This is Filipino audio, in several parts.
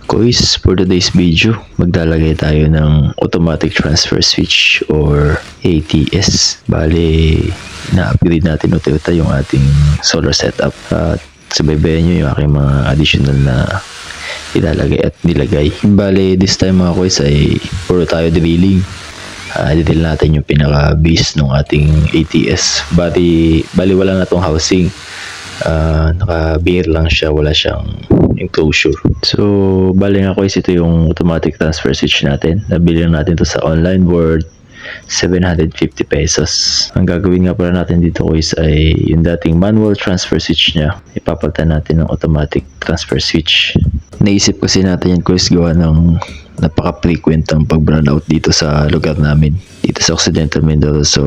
Guys, for today's video, maglalagay tayo ng automatic transfer switch or ATS. Bale, na-upgrade natin ulit yung ating solar setup. At sabaybayan nyo yung aking mga additional na ilalagay at nilagay. Bale, this time mga guys ay puro tayo drilling. Detail natin yung pinaka-base ng ating ATS. Bali wala na tong housing. Naka-bear lang siya, wala siyang enclosure. So, bali nga guys, ito yung automatic transfer switch natin. Nabili natin to sa online worth 750 pesos. Ang gagawin nga pala natin dito guys ay yung dating manual transfer switch niya. Ipapalitan natin ng automatic transfer switch. Naisip kasi natin yan guys gawa ng napaka-frequent ang pag-brownout dito sa lugar namin. Dito sa Occidental Mindoro. So,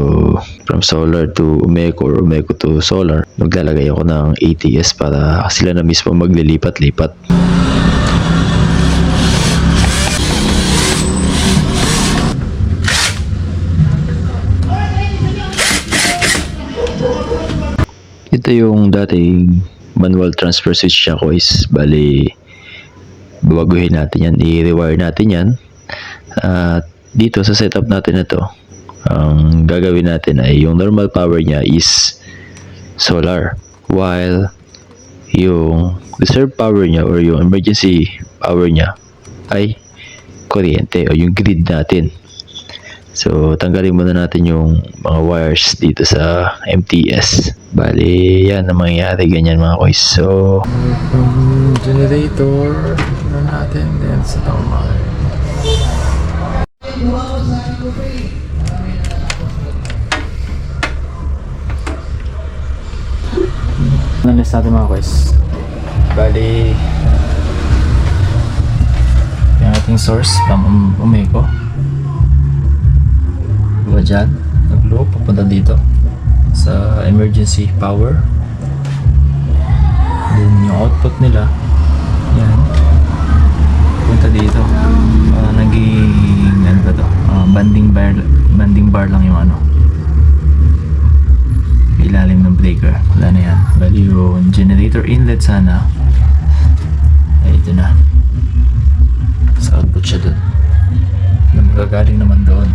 from solar to Umeco or Umeco to solar, maglalagay ako ng ATS para sila na mismo maglilipat-lipat. Ito yung dating manual transfer switch niya guys. Bali, babaguhin natin yan, i-rewire natin yan. At dito sa setup natin na to, ang gagawin natin ay yung normal power niya is solar, while yung reserve power niya or yung emergency power niya ay kuryente o yung grid natin. So tanggalin muna natin yung mga wires dito sa MTS. Bali yan ang mangyayari, ganyan mga guys. So generator na natin din sa normal. Nalis natin mga guys. Bali yung ating source pang Umeco. Diba dyan? Nag-loop papunta dito sa emergency power. Then yung output nila yan punta dito. Naging ano ba to? Banding bar lang yung ano ilalim ng breaker. Wala na yan. Bali yung generator inlet sana ay ito na sa output siya dun na magagaling naman doon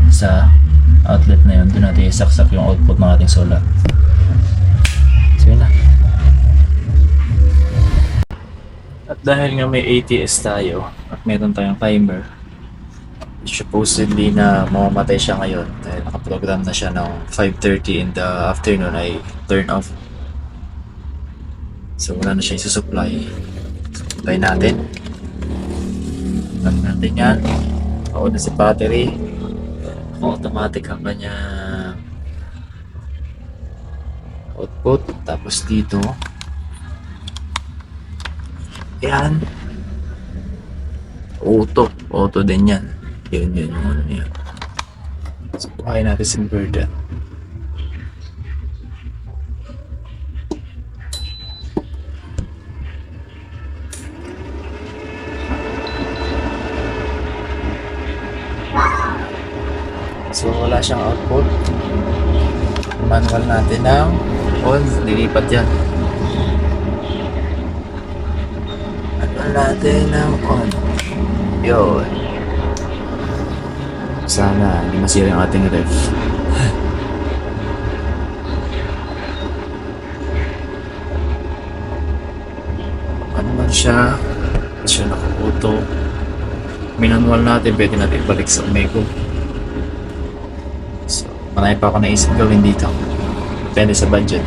sa outlet na yun. Doon natin isaksak yung output ng ating solar. So yun na. At dahil nga may ATS tayo at meron tayong timer, supposedly na mamamatay siya ngayon dahil nakaprogram na siya ng 5:30 in the afternoon ay turn off. So wala na siya isusupply. Supply natin. Supply natin yan. Ako na si battery. Automatic ang kanya output. Tapos dito yan auto din yan. Yun yung ano yan. So buhayin natin sa inverter. So wala siyang output. Manual natin ng on, lilipat yan. Manual natin ng on. Yun. Sana hindi masira yung ating ref. Manual siya. Siya naka-auto. Manual natin, pwede natin ibalik sa Umeco. So, marami pa ako naisip gawin dito. Depende sa budget.